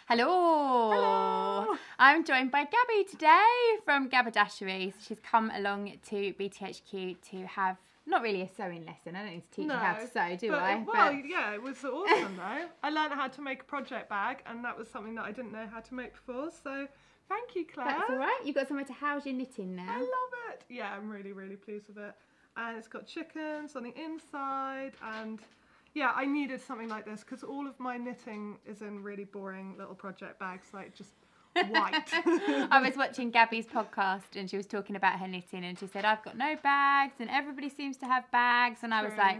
Hello. Hello. I'm joined by Gabby today from Gabberdashery. She's come along to BTHQ to have not really a sewing lesson. I don't need to teach you how to sew, do I? Well, yeah, it was awesome though. I learned how to make a project bag, and that was something that I didn't know how to make before. So thank you, Claire. That's all right. You've got somewhere to house your knitting now. I love it. Yeah, I'm really, really pleased with it. And it's got chickens on the inside, and yeah, I needed something like this because all of my knitting is in really boring little project bags, like just white. I was watching Gabby's podcast and she was talking about her knitting and she said, I've got no bags and everybody seems to have bags. And I was like,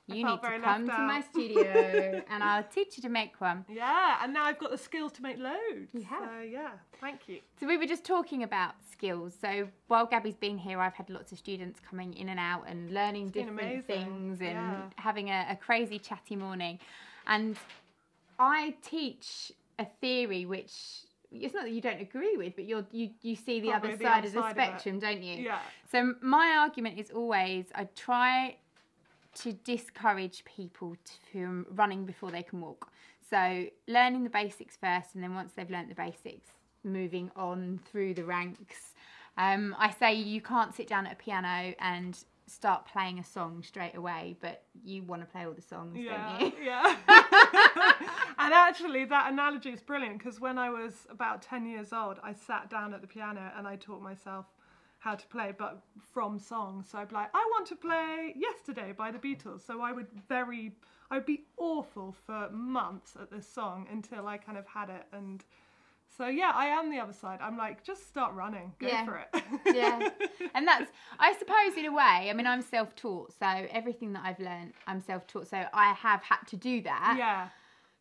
you need to come to my studio and I'll teach you to make one. Yeah, and now I've got the skills to make loads. You have. So yeah, thank you. So we were just talking about skills. So while Gabby's been here, I've had lots of students coming in and out and learning different things and having a crazy chatty morning. And I teach a theory which it's not that you don't agree with, but you see the other side of the spectrum, don't you? Yeah. So my argument is always I try to discourage people from running before they can walk. So learning the basics first, and then once they've learnt the basics, moving on through the ranks. I say you can't sit down at a piano and start playing a song straight away, but you want to play all the songs, don't you? Yeah. And actually that analogy is brilliant because when I was about 10 years old, I sat down at the piano and I taught myself how to play, but from songs. So I'd be like, I want to play Yesterday by the Beatles. So I would be awful for months at this song until I kind of had it. And so yeah, I am the other side. I'm like, just start running, go for it. Yeah, and that's, I suppose in a way, I mean, I'm self-taught, so everything that I've learned, I'm self-taught, so I have had to do that. Yeah.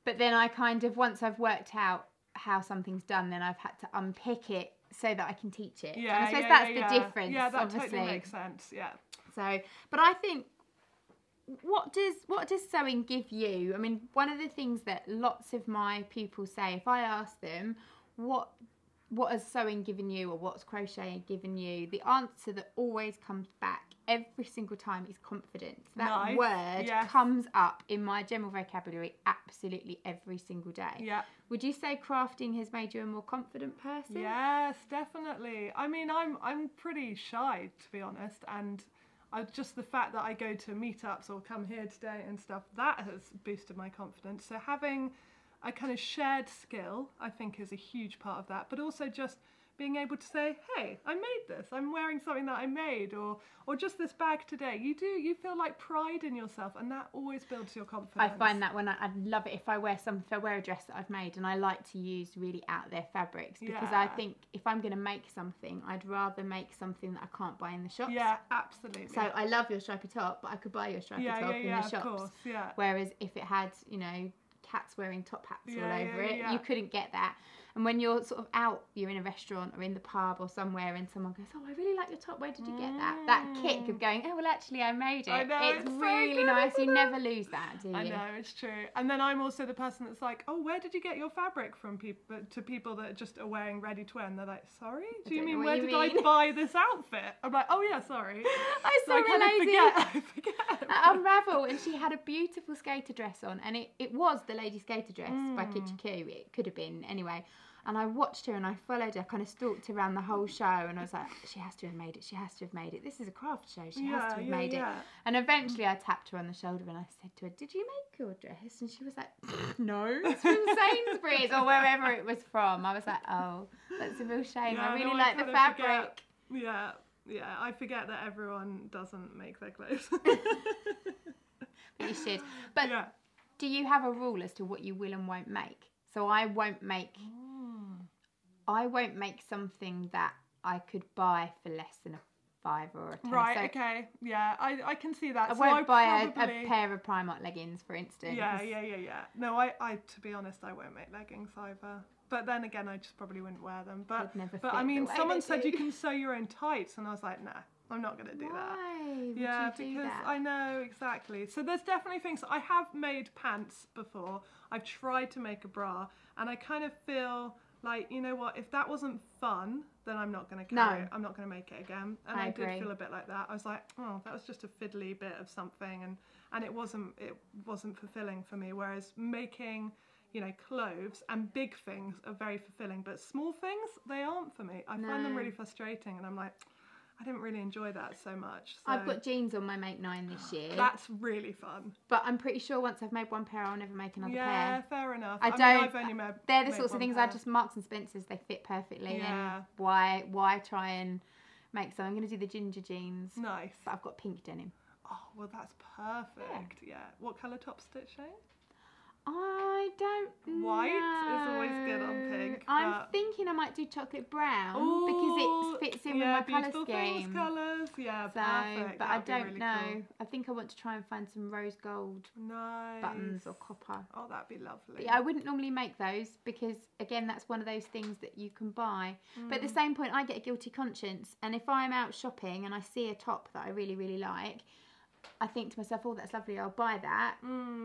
But then I kind of, once I've worked out how something's done, then I've had to unpick it so that I can teach it. Yeah, and I suppose that's the difference. Yeah, that obviously totally makes sense. Yeah. So, but I think, what does sewing give you? I mean, one of the things that lots of my pupils say, if I ask them, what has sewing given you, or what's crocheting given you, the answer that always comes back every single time is confidence. That word comes up in my general vocabulary absolutely every single day. Yeah. Would you say crafting has made you a more confident person? Yes, definitely. I mean, I'm pretty shy, to be honest, and just the fact that I go to meetups or come here today and stuff, that has boosted my confidence. So having a kind of shared skill, I think, is a huge part of that, but also just being able to say, hey, I made this, I'm wearing something that I made, or just this bag today. You feel like pride in yourself, and that always builds your confidence. I find that when I love it if I wear a dress that I've made, and I like to use really out there fabrics, because I think if I'm going to make something, I'd rather make something that I can't buy in the shops. Yeah, absolutely. So I love your stripy top, but I could buy your stripy top in the shops. Of course, yeah. Whereas if it had, cats wearing top hats all over it, you couldn't get that. And when you're sort of out, you're in a restaurant or in the pub or somewhere, and someone goes, oh, I really like your top, where did you get that? That kick of going, oh, well, actually, I made it. I know, it's really so nice. You never lose that, do you? I know, it's true. And then I'm also the person that's like, oh, where did you get your fabric from? People that just are wearing ready to wear, and they're like, sorry? Do you mean, where did I buy this outfit? I'm like, oh, yeah, sorry. I saw a lady I forget. at Unravel, and she had a beautiful skater dress on, and it was the lady skater dress by BTHQ. It could have been, anyway. And I watched her and I followed her, kind of stalked her around the whole show, and I was like, she has to have made it, she has to have made it. This is a craft show, she has to have made it. And eventually I tapped her on the shoulder and I said to her, did you make your dress? And she was like, no, it's from Sainsbury's or wherever it was from. I was like, oh, that's a real shame. I really like the fabric. Yeah, I forget that everyone doesn't make their clothes. But you should. But do you have a rule as to what you will and won't make? So I won't make something that I could buy for less than a £5 or a £10. Right, so okay. Yeah, I can see that. I won't buy a pair of Primark leggings, for instance. Yeah. No, I to be honest, I won't make leggings either. But then again, I just probably wouldn't wear them. But I mean, someone said you can sew your own tights, and I was like, nah, I'm not going to do that. Why would you do that? I know, exactly. So there's definitely things. I have made pants before. I've tried to make a bra, and I kind of feel like, you know what, if that wasn't fun, then I'm not going to carry it. I'm not going to make it again. And I did feel a bit like that. I was like, oh, that was just a fiddly bit of something, and it wasn't fulfilling for me. Whereas making, you know, clothes and big things are very fulfilling, but small things, they aren't for me. I find them really frustrating, and I'm like, I didn't really enjoy that so much. So I've got jeans on my Make 9 this year. That's really fun. But I'm pretty sure once I've made one pair, I'll never make another pair. Yeah, fair enough. I've only made they're the sorts of things I just Marks and Spencers. They fit perfectly. Yeah. And why try and make some? I'm going to do the ginger jeans. Nice. But I've got pink denim. Oh, well, that's perfect. Yeah. What colour top stitching? I don't know. White is always good on pink. I'm thinking I might do chocolate brown because it fits in with my colour scheme. Colours, yeah, so, perfect. But That'd I don't really know. Cool. I think I want to try and find some rose gold buttons or copper. Oh, that'd be lovely. But yeah, I wouldn't normally make those because, again, that's one of those things that you can buy. But at the same point, I get a guilty conscience. And if I'm out shopping and I see a top that I really, really like, I think to myself, oh, that's lovely, I'll buy that.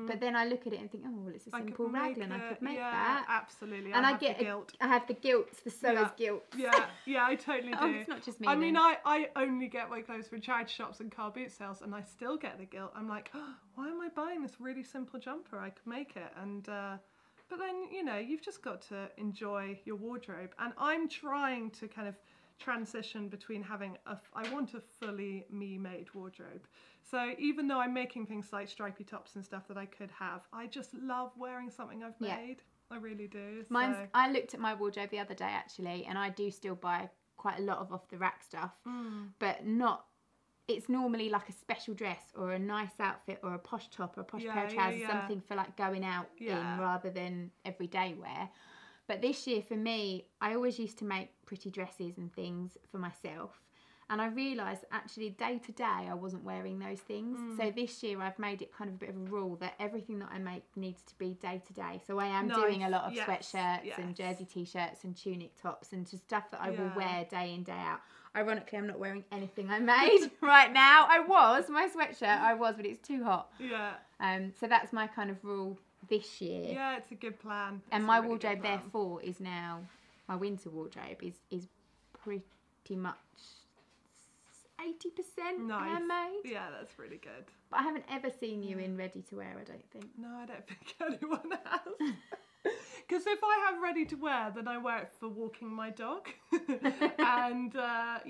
But then I look at it and think, oh, well, it's a simple raglan, I could make that. Absolutely. And I get the guilt. I have the guilt, the sewer's guilt. Yeah, I totally do. Oh, it's not just me. I mean, I only get my clothes from charity shops and car boot sales, and I still get the guilt. I'm like, oh, why am I buying this really simple jumper? I could make it. And but then, you know, you've just got to enjoy your wardrobe. And I'm trying to kind of transition between having I want a fully me-made wardrobe. So even though I'm making things like stripy tops and stuff that I could have, I just love wearing something I've made. I really do. I looked at my wardrobe the other day actually, and I do still buy quite a lot of off the rack stuff, but not. It's normally like a special dress or a nice outfit or a posh top or a posh pair of trousers, something for like going out in rather than everyday wear. But this year for me, I always used to make pretty dresses and things for myself. And I realised actually day to day I wasn't wearing those things. So this year I've made it kind of a bit of a rule that everything that I make needs to be day to day. So I am doing a lot of sweatshirts and jersey t-shirts and tunic tops and just stuff that I will wear day in, day out. Ironically, I'm not wearing anything I made right now. My sweatshirt, but it's too hot. Yeah. So that's my kind of rule this year. Yeah, it's a good plan. And my wardrobe therefore is now, my winter wardrobe is pretty much 80% handmade. Yeah, that's really good. But I haven't ever seen you in ready to wear, I don't think. No, I don't think anyone has. Because if I have ready to wear, then I wear it for walking my dog. And I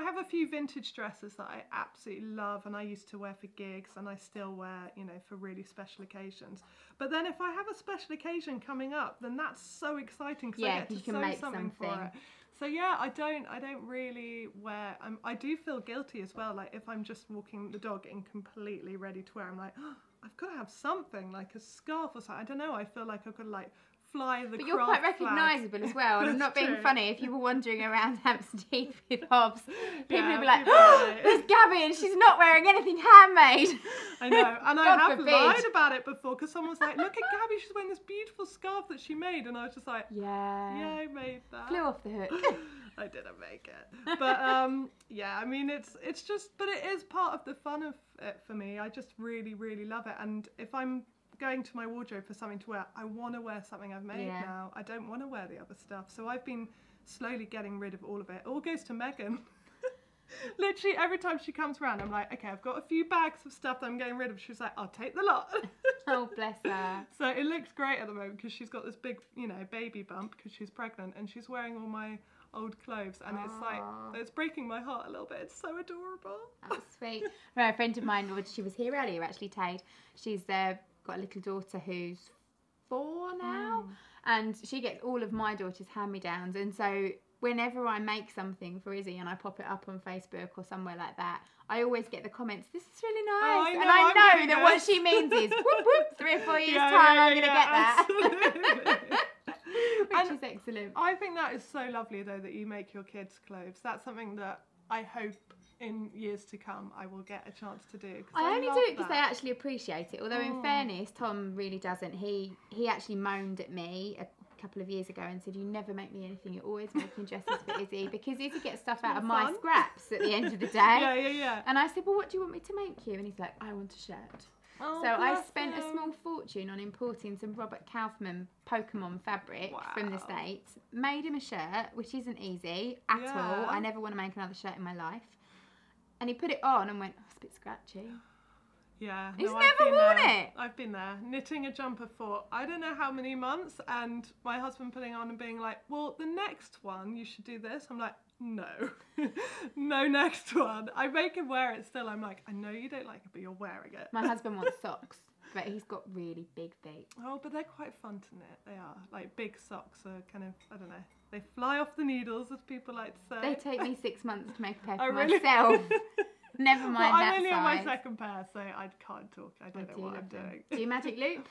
have a few vintage dresses that I absolutely love and I used to wear for gigs and I still wear, you know, for really special occasions. But then if I have a special occasion coming up, then that's so exciting because I get to sew something for it. So yeah, I don't really wear, I do feel guilty as well, like if I'm just walking the dog in completely ready to wear, I'm like, oh, I've got to have something, like a scarf or something. I don't know, I feel like I've got to like fly the craft. But you're quite recognisable as well, and I'm not being funny. If you were wandering around Hampstead Heath with Hobbs, people would be like, oh, there's Gabby and she's not wearing anything handmade. I know, and I have lied about it before because someone was like, look at Gabby, she's wearing this beautiful scarf that she made, and I was just like, yeah, I made that. Flew off the hook. I didn't make it, but I mean it's just, but it is part of the fun of it for me. I just really, really love it, and if I'm going to my wardrobe for something to wear, I want to wear something I've made now. I don't want to wear the other stuff. So I've been slowly getting rid of all of it. It all goes to Megan. Literally every time she comes around, I'm like, okay, I've got a few bags of stuff that I'm getting rid of. She's like, I'll take the lot. Oh, bless her. So it looks great at the moment because she's got this big, you know, baby bump because she's pregnant and she's wearing all my old clothes and it's like, it's breaking my heart a little bit. It's so adorable. That's sweet. Right, a friend of mine, she was here earlier actually, Tade. She's got a little daughter who's 4 now, and she gets all of my daughter's hand-me-downs, and so whenever I make something for Izzy and I pop it up on Facebook or somewhere like that, I always get the comments, this is really nice, and I know that what she means is, whoop whoop, 3 or 4 years time I'm going to get that. Which is excellent. I think that is so lovely though that you make your kids' clothes. That's something that I hope in years to come I will get a chance to do. I only do it because they actually appreciate it, although in fairness Tom really doesn't. He actually moaned at me a couple of years ago and said, you never make me anything, you're always making dresses for Izzy, because Izzy gets stuff out of my scraps at the end of the day. Yeah. And I said, well, what do you want me to make you? And he's like, I want a shirt. So I spent a small fortune on importing some Robert Kaufman Pokemon fabric from the States, made him a shirt, which isn't easy at all. I never want to make another shirt in my life. And he put it on and went, oh, it's a bit scratchy. Yeah. He's no, never worn it. I've been there, knitting a jumper for I don't know how many months, and my husband putting on and being like, well, the next one you should do this. I'm like, no, no next one. I make him wear it still. I'm like, I know you don't like it, but you're wearing it. My husband wants socks, but he's got really big feet. Oh, but they're quite fun to knit. They are. Like, big socks are kind of, I don't know, they fly off the needles, as people like to say. They take me 6 months to make a pair Oh, for really? myself. Never mind well, that I'm only on my size. second pair, so I can't talk. I don't know what I'm doing. Do you magic loop?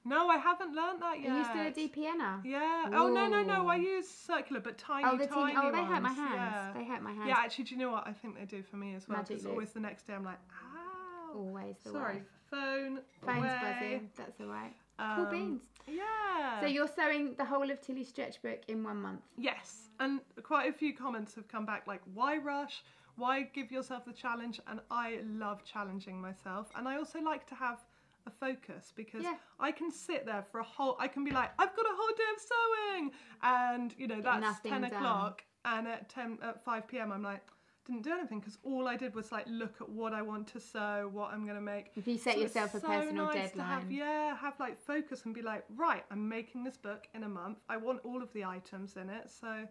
No, I haven't learnt that yet. Are you still a DPNer? Yeah. Ooh. Oh, no. I use circular, but tiny, Oh, the tiny teeny, oh, they ones. hurt my hands. Yeah. They hurt my hands. Yeah, actually, do you know what? I think they do for me as well. Magic Because always the next day I'm like, ow. Always the Sorry, way. phone. Phone's away. buzzing. That's all right. Cool beans. Yeah. So you're sewing the whole of Tilly's stretch book in 1 month? Yes, and quite a few comments have come back like, why rush? Why give yourself the challenge? And I love challenging myself, and I also like to have a focus, because I can sit there for I can be like, I've got a whole day of sewing, and you know, that's 10 o'clock, and at 5 p.m. I'm like, didn't do anything, because all I did was like look at what I want to sew, what I'm going to make. If you set yourself a personal deadline. Have like focus and be like, right, I'm making this book in a month. I want all of the items in it, so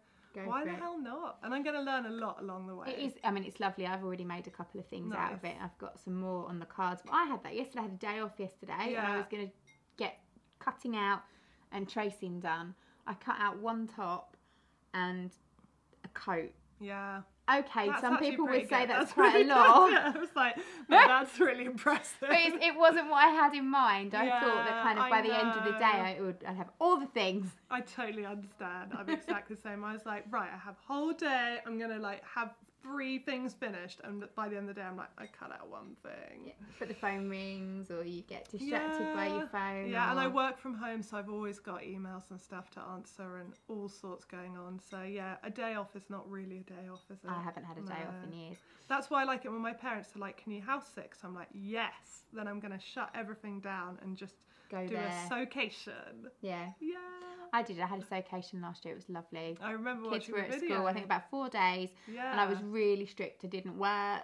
why the hell not? And I'm going to learn a lot along the way. It is, I mean, it's lovely. I've already made a couple of things out of it. I've got some more on the cards. But I had that yesterday. I had a day off yesterday, and I was going to get cutting out and tracing done. I cut out one top and a coat. Yeah. Okay, that's some people would say that's really quite a lot. Yeah, I was like, no, that's really impressive. But it wasn't what I had in mind. I thought that kind of by the end of the know. day I'd have all the things. I totally understand. I'm exactly the same. I was like, right, I have a whole day. I'm going to like have 3 things finished, and by the end of the day I'm like, I cut out one thing. Yeah, but the phone rings, or you get distracted by your phone. Yeah, and I work from home, so I've always got emails and stuff to answer and all sorts going on. So yeah, a day off is not really a day off, is it? I haven't had a day off in years. That's why I like it when my parents are like, can you house sit? So I'm like, yes. Then I'm going to shut everything down and just do a staycation. Yeah. Yeah. I did. I had a staycation last year. It was lovely. I remember Kids watching were the at video. school, I think about 4 days. Yeah. And I was really strict. I didn't work.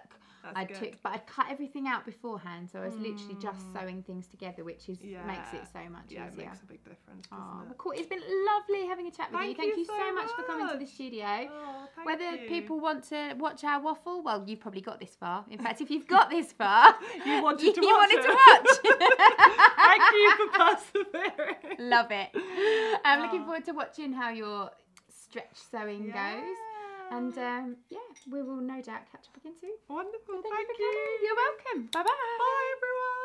That's good. But I'd cut everything out beforehand, so I was literally just sewing things together, which is makes it so much easier. Yeah, it makes a big difference, doesn't it? Well, cool. It's been lovely having a chat with you. Thank you so much for coming to the studio. Oh, thank Whether you. people want to watch our waffle, well, you've probably got this far. In fact, if you've got this far, you wanted to watch. Thank you for persevering. Love it. I'm looking forward to watching how your stretch sewing goes. And we will no doubt catch up again soon. Wonderful. Thank Thank you for coming. You're welcome. Bye-bye. Bye, everyone.